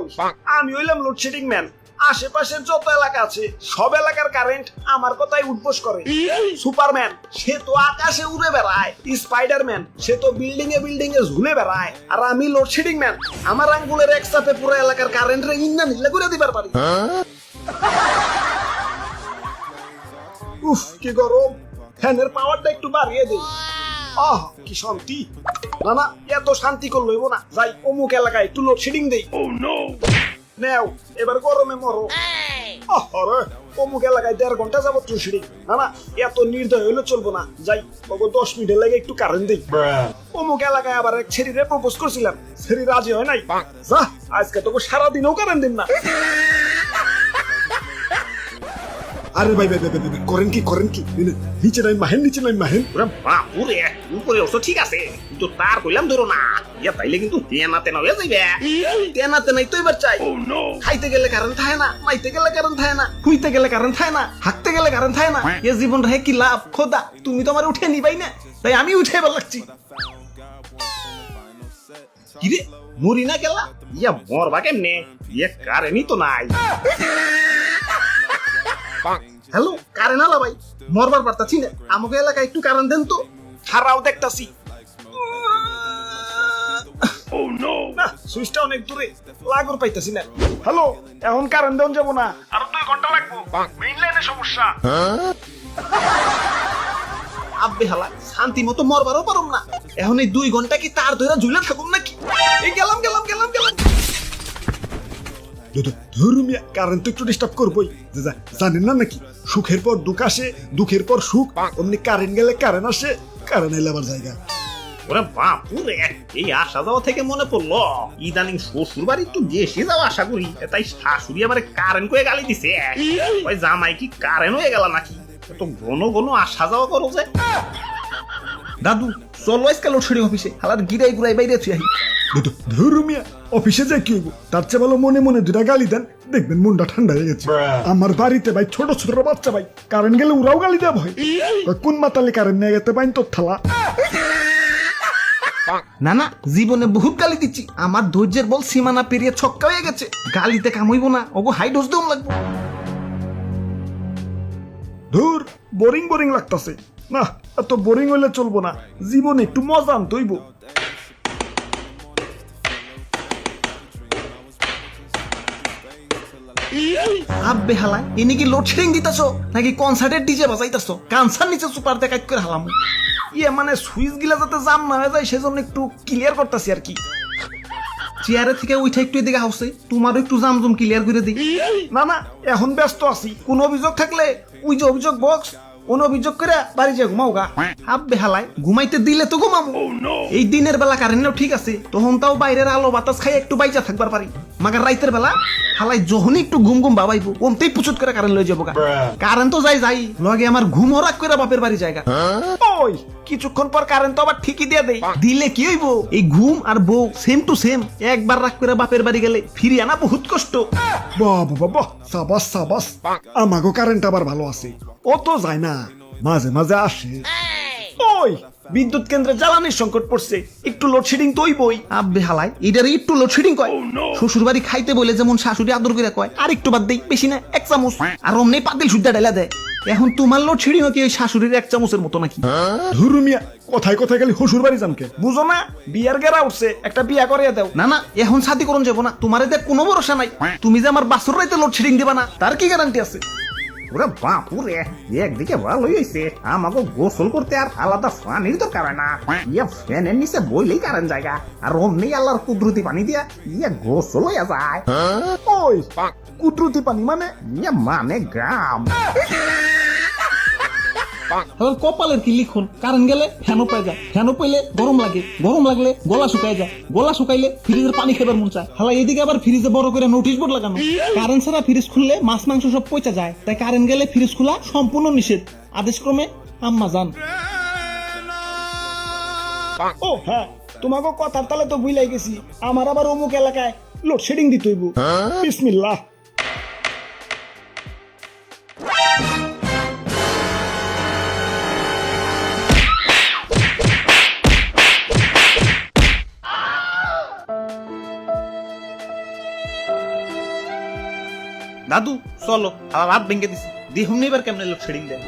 মানুষ, আমি হইলাম লোডশেডিং ম্যান। আশেপাশের যত এলাকা আছে সব এলাকার কারেন্ট আমার কথাই উঠবোস করে। সুপারম্যান সে তো আকাশে উড়ে বেড়ায়, স্পাইডারম্যান সে তো বিল্ডিং এ ঝুলে বেড়ায়, আর আমি লোডশেডিং ম্যান। আমার আঙ্গুলের এক চাপে পুরো এলাকার কারেন্ট রে ইন্না নিলে করে দিবার পারি। উফ কি গরম, ফ্যানের পাওয়ারটা একটু বাড়িয়ে দেই। আহ কি শান্তি। না না, এত শান্তি করলে হইব না, যাই অমুক এলাকায় একটু লোডশেডিং দেই। নেও এবার গরমে মরো। আরে অমুক এলাকায় 1.5 ঘন্টা যাবত লোডশেডিং। না না, এত নির্দয় হইলে চলবো না, যাই তবে 10 মিনিটের লাগে একটু কারেন্ট দেই। অমুক এলাকায় আবার এক ছেড়িরে প্রপোজ করছিলাম, ছেড়ি রাজি হয় নাই। যা আজকে তোকে সারাদিনও কারেন্ট দিন না। আরে ভাই ভাই ভাই করেন কি নিচে নাই মাহেন। ওরে বাপুরে, উপরে অবশ্য ঠিক আছে, কিন্তু তার কইলাম ধরো না, ইয়া তাইলে কিন্তু তেনা হয়ে যাইবে। তেনাতে নাই তো এবার চাই। খাইতে গেলে কারেন্ট থাকে না, মাইতে গেলে কারেন্ট থাকে না, শুইতে গেলে কারেন্ট থাকে না, হাঁটতে গেলে কারেন্ট থাকে না। এ জীবন রে কি লাভ খোদা, তুমি তো আমার উঠে নিবাই না, তাই আমি উঠে এবার লাগছি। কিরে মরি না গেলা, ইয়া মরবা কেমনে, ইয়া কারেন্টই তো নাই। হ্যালো কারেন্ট আলা ভাই, মরবার পারতাছি না, আমাকে এলাকায় একটু কারেন্ট দেন তো। খারাও দেখতাছি না, সুইচটা অনেক দূরে, লাগর পাইতাছি না। হ্যালো এখন কারেন্ট দেন যাবো না, আর 2 ঘন্টা লাগবো, মেইন লাইনে সমস্যা। আব্বে হালা শান্তি মতো মরবারও পারুম না, এখন এই 2 ঘন্টা কি তার ধরে ঝুলে থাকুম নাকি? এই গেলাম। ধর্মিয়া কারেন্ট তো একটু ডিস্টার্ব করবোই, জানেন না নাকি সুখের পর দুঃখ আসে, দুঃখের পর সুখ, অমনি কারেন্ট গেলে কারেন্ট আসে, কারেন্ট এলে আবার জায়গা। ওরে বাপুরে, এই আসা যাওয়া থেকে মনে পড়লো ইদানিং শ্বশুর বাড়ি একটু বেশি যাওয়া আশা করি, তাই শাশুড়ি আমার কারেন্ট করে গালি দিছে। ওই জামাই কি কারেন্ট হয়ে গেল নাকি, এত ঘন আসা যাওয়া করো যে। দাদু চলো আজকাল লোডশেডিং অফিসে, হালার গিরাই গুড়াই বাইরে আছি। ধর্মিয়া অফিসে যাই কি হইব, তার চেয়ে ভালো মনে মনে 2টা গালি দেন, দেখবেন মনটা ঠান্ডা হয়ে গেছে। আমার বাড়িতে ভাই ছোট বাচ্চা ভাই, কারেন্ট গেলে ওরাও গালি দেওয়া হয়। কোন মাতালে কারেন্ট নিয়ে গেতে পাইন তোর থালা। না না, জীবনে বহুত গালি দিচ্ছি, আমার ধৈর্যের বল সীমানা পেরিয়ে ছক্কা হয়ে গেছে, গালিতে কাম হইব না, ওগো হাই ডোজ দেওয়া লাগবে। ধুর বোরিং লাগতাছে, না এত বোরিং হইলে চলবো না, জীবনে একটু মজা আনতে হইব। আব্বে হালা এনে কি লোডশেডিং দিতাছো নাকি কনসার্টের ডিজে বাজাইতাছো? কানসার নিচে সুপার দেখাইত করে হালাম। ইয়ে মানে সুইচ গিলা যাতে জাম না হয়ে যায় সেজন্য একটু ক্লিয়ার করতেছি আর কি। চেয়ারে থেকে উঠে একটু এদিকে হাউসে, তোমারও একটু জামজম ক্লিয়ার করে দিই। না না এখন ব্যস্ত আছি, কোন অভিযোগ থাকলে ওই যে অভিযোগ বক্স, কোন অভিযোগ করে বাড়ি যা ঘুমাও গা। আব্বে হালাই ঘুমাইতে দিলে তো ঘুমাবো। এই দিনের বেলা কারেন্টও ঠিক আছে, তখন তাও বাইরের আলো বাতাস খাই একটু বাইজা থাকবার পারি, মাগার রাইতের বেলা হালাই যখনই একটু ঘুম বাবাইবো ওমতেই পুচুত করে কারেন্ট লয়ে যাবো গা। কারেন্ট তো যাই লগে আমার ঘুম হরাক করে বাপের বাড়ি জায়গা। ওই কিছুক্ষণ পর কারেন্ট তো আবার ঠিকই দিয়ে দেই, দিলে কি হইব, এই ঘুম আর বউ সেম টু সেম, একবার রাগ করে বাপের বাড়ি গেলে ফিরে আনা বহুত কষ্ট। বাবা সাবাস আমাগো কারেন্ট আবার ভালো আছে, ও তো যায় না, মাঝে মাঝে আসে। ওই বিদ্যুৎ কেন্দ্রে জ্বালানির সংকট পড়ছে, একটু লোডশেডিং তো হইবই। আব্বে হালাই এটারে একটু লোডশেডিং কয়। শ্বশুর বাড়ি খাইতে বলে যেমন শাশুড়ি আদর করে কয়, আর একটু বাদ দেই, বেশি না 1 চামচ, আর অমনি পাতিল সুদ্ধা ঢেলা দেয়। এখন তোমার লোডশেডিং কি ওই শাশুড়ির 1 চামচের মতো নাকি? ধুরুমিয়া কথায় গেলি শ্বশুর বাড়ি জানকে বুঝো না, বিয়ার গেরা উঠছে, একটা বিয়া করিয়ে দাও। না না এখন শাদি করুন যাবো না, তোমার এতে কোনো ভরসা নাই, তুমি যে আমার বাসুর রাইতে লোডশেডিং দিবা না তার কি গ্যারান্টি আছে? ওরে বাপুরে, একদিকে ভালোই হয়েছে, আমাকে গোসল করতে আর আলাদা পানির দরকার হয় না, ইয়া ফ্যানের নিচে বইলেই কারেন্ট জায়গা, আর অমনি আল্লাহর কুদরতি পানি দিয়া ইয়া গোসল হয়ে যায়। ওই কুদরতি পানি মানে? ইয়া মানে গ্রাম। কপালের কি লিখন, কারেন্ট গেলে ফ্যানও পাই যায়, ফ্যানও পাইলে গরম লাগে, গরম লাগলে গলা শুকায় যায়, গলা শুকাইলে ফ্রিজের পানি খেবার মন চায়। হালা এদিকে আবার ফ্রিজে বড় করে নোটিশ বোর্ড লাগানো, কারেন্ট ছাড়া ফ্রিজ খুললে মাছ মাংস সব পচা যায়, তাই কারেন্ট গেলে ফ্রিজ খোলা সম্পূর্ণ নিষেধ, আদেশক্রমে আম্মা জান। ও হ্যাঁ, তোমাকে কথার তালে তো ভুলাই গেছি, আমার আবার অমুক এলাকায় লোডশেডিং দিতে হইব। বিসমিল্লাহ। দাদু চলো হালা রাত ভেঙে দিছি দেখুন এবার কেমনে লোডশেডিং দেয়